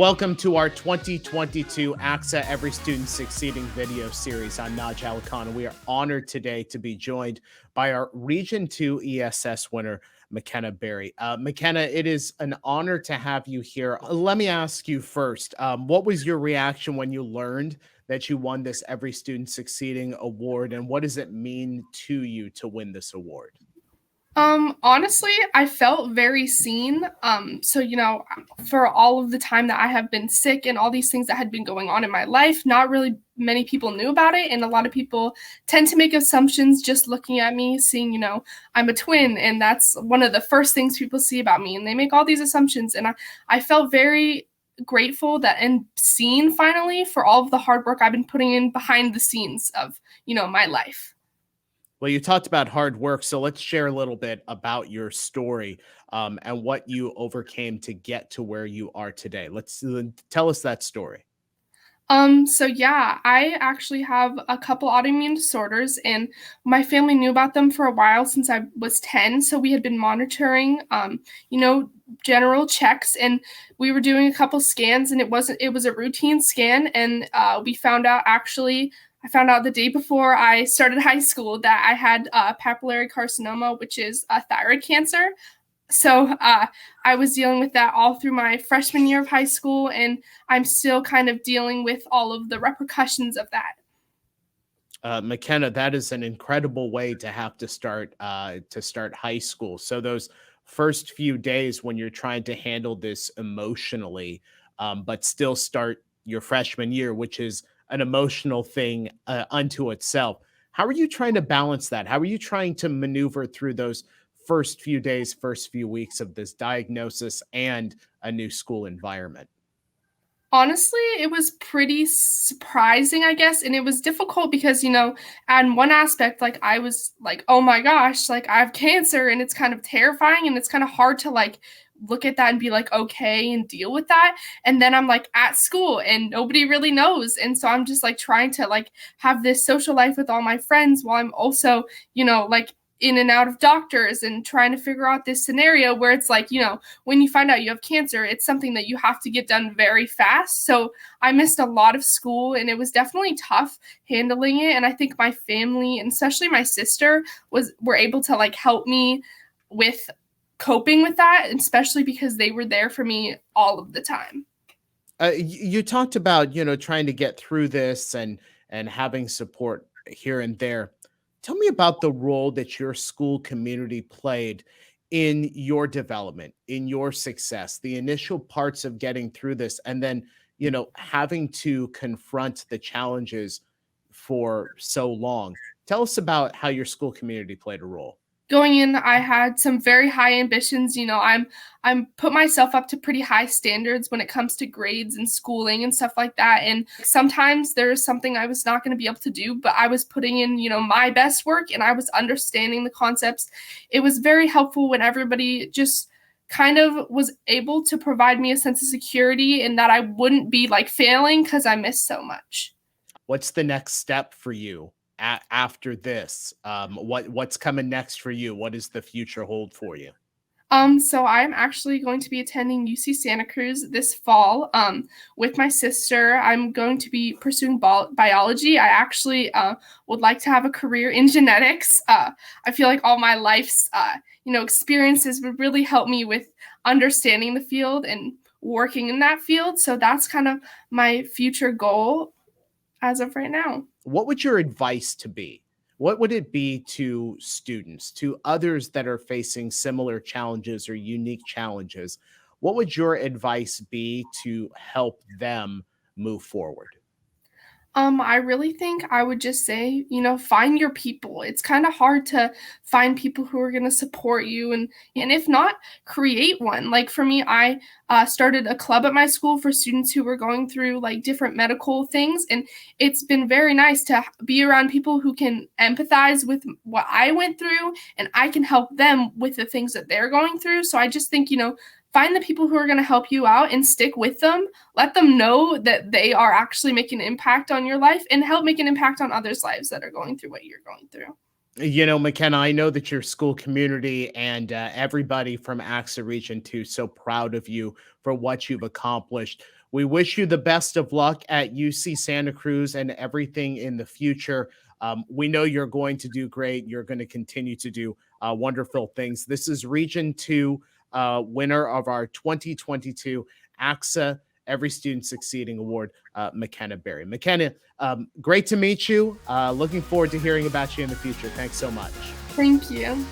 Welcome to our 2022 ACSA Every Student Succeeding video series. I'm Naj Alikan, and we are honored today to be joined by our Region 2 ESS winner, McKenna Berry. McKenna, it is an honor to have you here. Let me ask you first, what was your reaction when you learned that you won this Every Student Succeeding award, and what does it mean to you to win this award? Honestly, I felt very seen. For all of the time that I have been sick and all these things that had been going on in my life, not really many people knew about it. And a lot of people tend to make assumptions just looking at me, seeing, I'm a twin. And that's one of the first things people see about me. And they make all these assumptions. And I felt very grateful that and seen finally for all of the hard work I've been putting in behind the scenes of, my life. Well, you talked about hard work, so let's share a little bit about your story and what you overcame to get to where you are today. Let's tell us that story. I actually have a couple autoimmune disorders, and my family knew about them for a while since I was 10. So we had been monitoring, general checks, and we were doing a couple scans, and it was a routine scan, and I found out the day before I started high school that I had papillary carcinoma, which is a thyroid cancer. So I was dealing with that all through my freshman year of high school, and I'm still kind of dealing with all of the repercussions of that. McKenna, that is an incredible way to have to start high school. So those first few days when you're trying to handle this emotionally, but still start your freshman year, which is an emotional thing unto itself. How are you trying to balance that? How are you trying to maneuver through those first few days, first few weeks of this diagnosis and a new school environment? Honestly, it was pretty surprising, I guess. And it was difficult because, on one aspect, like I was like, oh my gosh, like I have cancer, and it's kind of terrifying, and it's kind of hard to like look at that and be like, okay, and deal with that. And then I'm like at school and nobody really knows. And so I'm just like trying to like have this social life with all my friends while I'm also, like in and out of doctors and trying to figure out this scenario where it's like, when you find out you have cancer, it's something that you have to get done very fast. So I missed a lot of school, and it was definitely tough handling it. And I think my family, and especially my sister, were able to like help me with coping with that, especially because they were there for me all of the time. You talked about, trying to get through this and having support here and there. Tell me about the role that your school community played in your development, in your success, the initial parts of getting through this, and then, having to confront the challenges for so long. Tell us about how your school community played a role. Going in, I had some very high ambitions. I'm put myself up to pretty high standards when it comes to grades and schooling and stuff like that. And sometimes there's something I was not going to be able to do, but I was putting in, my best work, and I was understanding the concepts. It was very helpful when everybody just kind of was able to provide me a sense of security and that I wouldn't be like failing because I missed so much. What's the next step for you? After this, what's coming next for you? What does the future hold for you? So I'm actually going to be attending UC Santa Cruz this fall with my sister. I'm going to be pursuing biology. I actually would like to have a career in genetics. I feel like all my life's experiences would really help me with understanding the field and working in that field. So that's kind of my future goal as of right now. What would your advice to be? What would it be to students, to others that are facing similar challenges or unique challenges? What would your advice be to help them move forward? I really think I would just say, find your people. It's kind of hard to find people who are going to support you, and if not, create one. Like for me, I started a club at my school for students who were going through like different medical things, and it's been very nice to be around people who can empathize with what I went through, and I can help them with the things that they're going through. So I just think, find the people who are going to help you out and stick with them. Let them know that they are actually making an impact on your life, and help make an impact on others' lives that are going through what you're going through. McKenna, I know that your school community and everybody from ACSA Region 2 so proud of you for what you've accomplished. We wish you the best of luck at UC Santa Cruz and everything in the future. We know you're going to do great. You're going to continue to do wonderful things. This is Region 2 winner of our 2022 ACSA Every Student Succeeding Award, McKenna Berry. McKenna, great to meet you. Looking forward to hearing about you in the future. Thanks so much. Thank you.